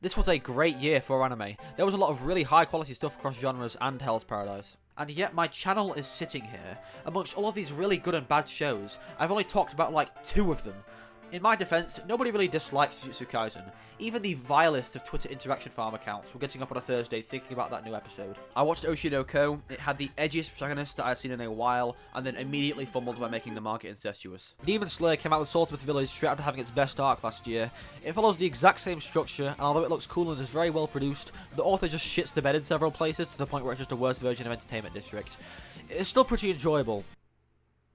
This was a great year for anime. There was a lot of really high quality stuff across genres and Hell's Paradise. And yet my channel is sitting here. Amongst all of these really good and bad shows, I've only talked about like 2 of them. In my defense, nobody really dislikes Jujutsu Kaisen. Even the vilest of Twitter interaction farm accounts were getting up on a Thursday thinking about that new episode. I watched Oshinoko, it had the edgiest protagonist that I've seen in a while, and then immediately fumbled by making the manga incestuous. Demon Slayer came out with Swordsmith Village straight after having its best arc last year. It follows the exact same structure, and although it looks cool and is very well produced, the author just shits the bed in several places to the point where it's just a worse version of Entertainment District. It's still pretty enjoyable.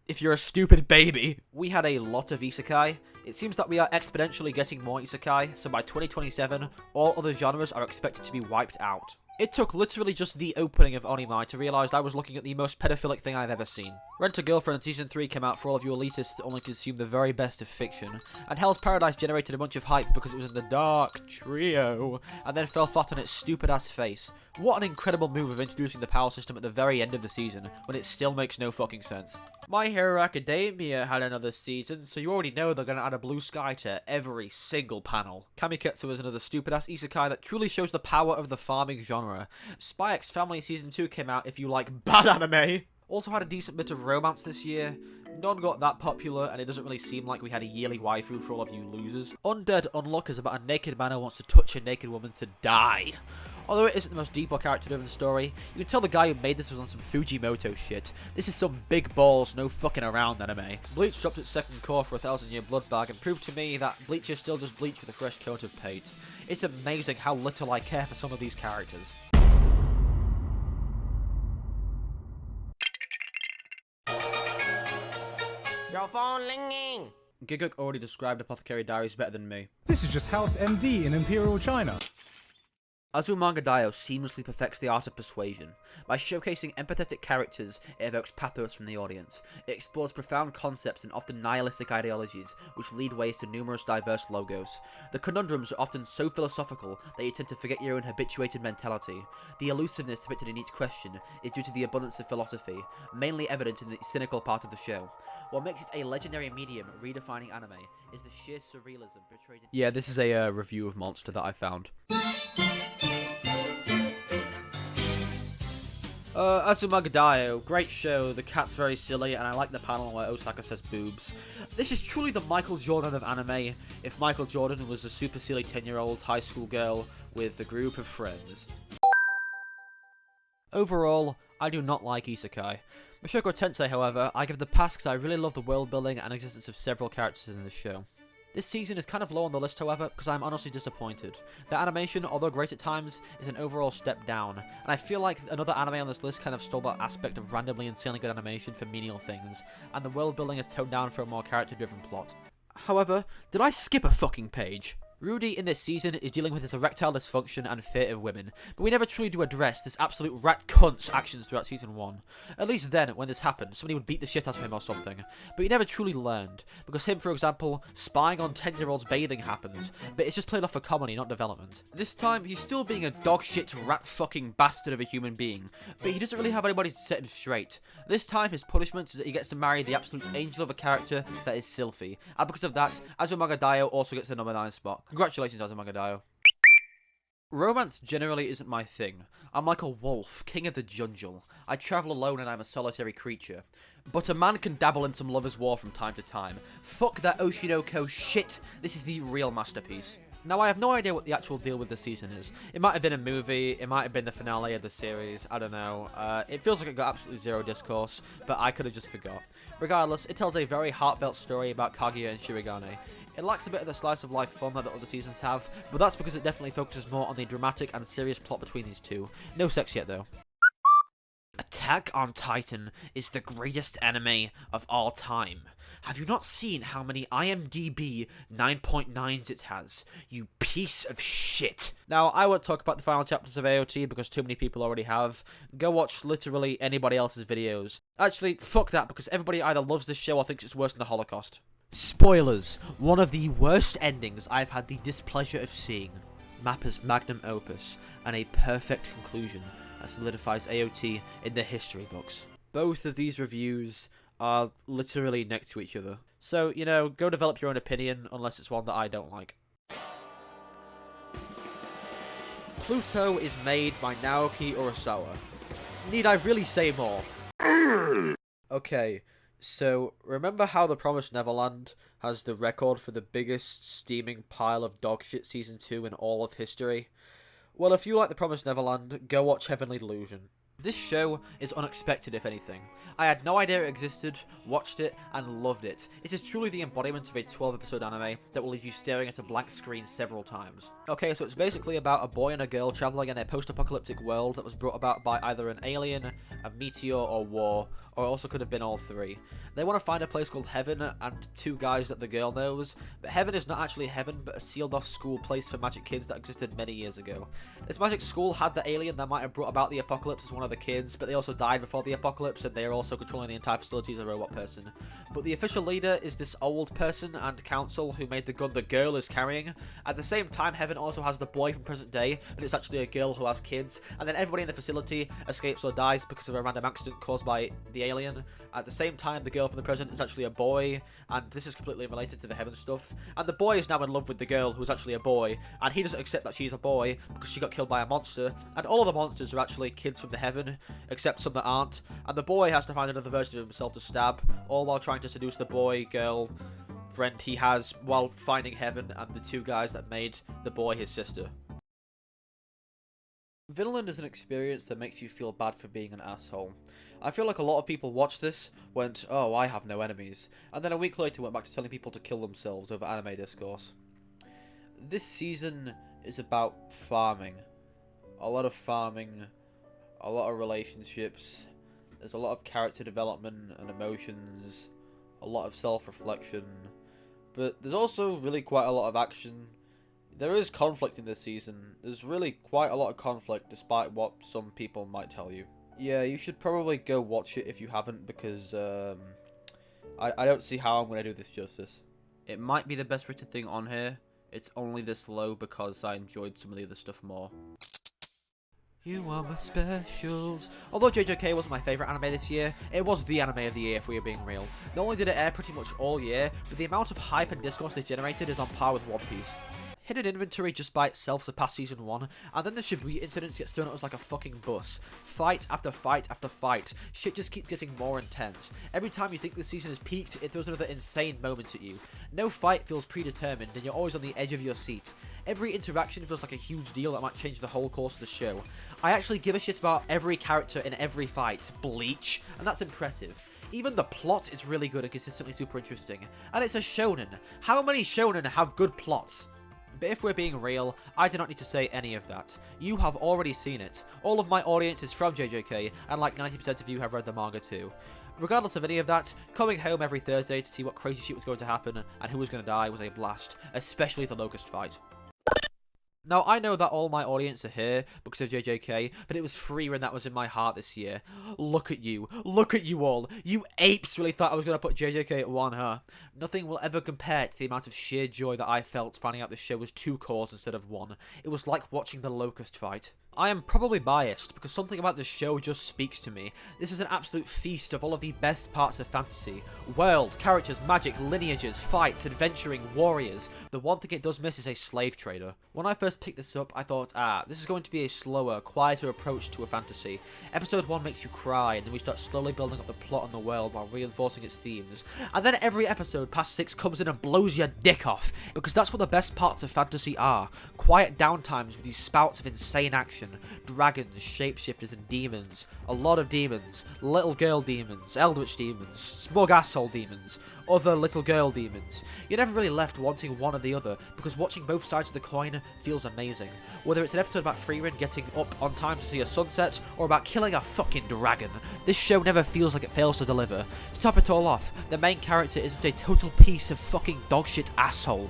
If you're a stupid baby. We had a lot of isekai. It seems that we are exponentially getting more isekai, so by 2027, all other genres are expected to be wiped out. It took literally just the opening of Onimai to realise I was looking at the most pedophilic thing I've ever seen. Rent a Girlfriend Season 3 came out for all of you elitists that only consume the very best of fiction, and Hell's Paradise generated a bunch of hype because it was in the dark trio, and then fell flat on its stupid ass face. What an incredible move of introducing the power system at the very end of the season, when it still makes no fucking sense. My Hero Academia had another season, so you already know they're gonna add a blue sky to every single panel. Kamiketsu is another stupid ass isekai that truly shows the power of the farming genre. Spy X Family Season 2 came out if you like bad anime. Also had a decent bit of romance this year. None got that popular, and it doesn't really seem like we had a yearly waifu for all of you losers. Undead Unluck is about a naked man who wants to touch a naked woman to die. Although it isn't the most deep or character-driven story, you can tell the guy who made this was on some Fujimoto shit. This is some big balls, no fucking around anime. Bleach dropped its second core for 1000-Year Blood Bag and proved to me that Bleach is still just Bleach with a fresh coat of paint. It's amazing how little I care for some of these characters. Your phone ringing. Giguk already described Apothecary Diaries better than me. This is just House MD in Imperial China. Azumanga daioh seamlessly perfects the art of persuasion. By showcasing empathetic characters, it evokes pathos from the audience. It explores profound concepts and often nihilistic ideologies, which lead ways to numerous diverse logos. The conundrums are often so philosophical that you tend to forget your own habituated mentality. The elusiveness depicted in each question is due to the abundance of philosophy, mainly evident in the cynical part of the show. What makes it a legendary medium redefining anime is the sheer surrealism portrayed in— Yeah, this is a review of Monster that I found. Azumanga daioh, great show, the cat's very silly, and I like the panel where Osaka says boobs. This is truly the Michael Jordan of anime, if Michael Jordan was a super silly 10-year-old high school girl with a group of friends. Overall, I do not like isekai. Mushoku Tensei, however, I give the pass because I really love the world building and existence of several characters in this show. This season is kind of low on the list, however, because I'm honestly disappointed. The animation, although great at times, is an overall step down, and I feel like another anime on this list kind of stole that aspect of randomly insanely good animation for menial things, and the world building is toned down for a more character-driven plot. However, did I skip a fucking page? Rudy in this season is dealing with his erectile dysfunction and fear of women, but we never truly do address this absolute rat cunt's actions throughout season 1. At least then, when this happened, somebody would beat the shit out of him or something, but he never truly learned, because him, for example, spying on 10-year-olds bathing happens, but it's just played off for comedy, not development. This time, he's still being a dog-shit rat-fucking bastard of a human being, but he doesn't really have anybody to set him straight. This time, his punishment is that he gets to marry the absolute angel of a character that is Sylphie, and because of that, Azumanga daioh also gets the number 9 spot. Congratulations, Azumanga daioh. Romance generally isn't my thing. I'm like a wolf, king of the jungle. I travel alone and I'm a solitary creature. But a man can dabble in some lover's war from time to time. Fuck that Oshinoko shit. This is the real masterpiece. Now, I have no idea what the actual deal with the season is. It might have been a movie, it might have been the finale of the series, I don't know. It feels like it got absolutely zero discourse, but I could have just forgot. Regardless, it tells a very heartfelt story about Kaguya and Shirogane. It lacks a bit of the slice of life fun that the other seasons have, but that's because it definitely focuses more on the dramatic and serious plot between these two. No sex yet, though. Attack on Titan is the greatest anime of all time. Have you not seen how many IMDb 9.9s it has? You piece of shit. Now, I won't talk about the final chapters of AOT because too many people already have. Go watch literally anybody else's videos. Actually, fuck that, because everybody either loves this show or thinks it's worse than the Holocaust. Spoilers! One of the worst endings I've had the displeasure of seeing. Mappa's magnum opus, and a perfect conclusion that solidifies AOT in the history books. Both of these reviews are literally next to each other. So, you know, go develop your own opinion, unless it's one that I don't like. Pluto is made by Naoki Urasawa. Need I really say more? Okay, so remember how The Promised Neverland has the record for the biggest steaming pile of dogshit season 2 in all of history? Well, if you like The Promised Neverland, go watch Heavenly Delusion. This show is unexpected, if anything. I had no idea it existed, watched it, and loved it. It is truly the embodiment of a 12-episode anime that will leave you staring at a blank screen several times. Okay, so it's basically about a boy and a girl traveling in a post-apocalyptic world that was brought about by either an alien, a meteor, or war, or it also could have been all three. They want to find a place called Heaven and two guys that the girl knows, but Heaven is not actually heaven, but a sealed-off school place for magic kids that existed many years ago. This magic school had the alien that might have brought about the apocalypse as one of the kids, but they also died before the apocalypse, and they are also controlling the entire facility as a robot person. But the official leader is this old person and council who made the gun the girl is carrying. At the same time, Heaven also has the boy from present day, but it's actually a girl who has kids, and then everybody in the facility escapes or dies because of a random accident caused by the alien. At the same time, the girl from the present is actually a boy, and this is completely related to the Heaven stuff. And the boy is now in love with the girl who's actually a boy, and he doesn't accept that she's a boy because she got killed by a monster, and all of the monsters are actually kids from the Heaven, except some that aren't, and the boy has to find another version of himself to stab, all while trying to seduce the boy, girl, friend he has while finding Heaven and the two guys that made the boy his sister. Vinland is an experience that makes you feel bad for being an asshole. I feel like a lot of people watched this, went, oh, I have no enemies, and then a week later went back to telling people to kill themselves over anime discourse. This season is about farming. A lot of farming, a lot of relationships, there's a lot of character development and emotions, a lot of self-reflection, but there's also really quite a lot of action. There is conflict in this season. There's really quite a lot of conflict despite what some people might tell you. Yeah, you should probably go watch it if you haven't, because I don't see how I'm going to do this justice. It might be the best written thing on here. It's only this low because I enjoyed some of the other stuff more. You are my specials. Although JJK wasn't my favourite anime this year, it was the anime of the year if we are being real. Not only did it air pretty much all year, but the amount of hype and discourse they generated is on par with One Piece. Hidden Inventory just by itself surpassed Season 1, and then the Shibuya incidents get thrown at us like a fucking bus. Fight after fight after fight. Shit just keeps getting more intense. Every time you think the season has peaked, it throws another insane moment at you. No fight feels predetermined, and you're always on the edge of your seat. Every interaction feels like a huge deal that might change the whole course of the show. I actually give a shit about every character in every fight. Bleach, and that's impressive. Even the plot is really good and consistently super interesting. And it's a shonen. How many shonen have good plots? But if we're being real, I do not need to say any of that. You have already seen it. All of my audience is from JJK, and like 90% of you have read the manga too. Regardless of any of that, coming home every Thursday to see what crazy shit was going to happen and who was going to die was a blast, especially the Locust fight. Now, I know that all my audience are here because of JJK, but it was Frieren that was in my heart this year. Look at you all. You apes really thought I was going to put JJK at 1, huh? Nothing will ever compare to the amount of sheer joy that I felt finding out this show was 2 cores instead of 1. It was like watching the Locust fight. I am probably biased, because something about this show just speaks to me. This is an absolute feast of all of the best parts of fantasy. World, characters, magic, lineages, fights, adventuring, warriors. The one thing it does miss is a slave trader. When I first picked this up, I thought, this is going to be a slower, quieter approach to a fantasy. Episode 1 makes you cry, and then we start slowly building up the plot and the world while reinforcing its themes. And then every episode past 6 comes in and blows your dick off, because that's what the best parts of fantasy are. Quiet downtimes with these spouts of insane action. Dragons, shapeshifters, and demons. A lot of demons. Little girl demons, eldritch demons, smug asshole demons, other little girl demons. You're never really left wanting one or the other, because watching both sides of the coin feels amazing. Whether it's an episode about Frieren getting up on time to see a sunset, or about killing a fucking dragon, this show never feels like it fails to deliver. To top it all off, the main character isn't a total piece of fucking dogshit asshole.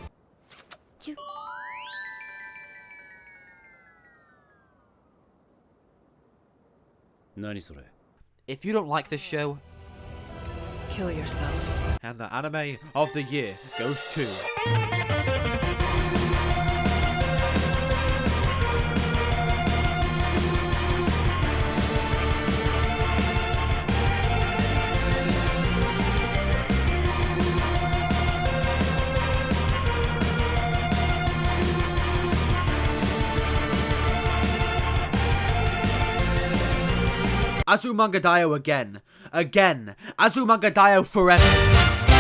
If you don't like this show, kill yourself. And the anime of the year goes to... Azumanga daioh again. Azumanga daioh forever.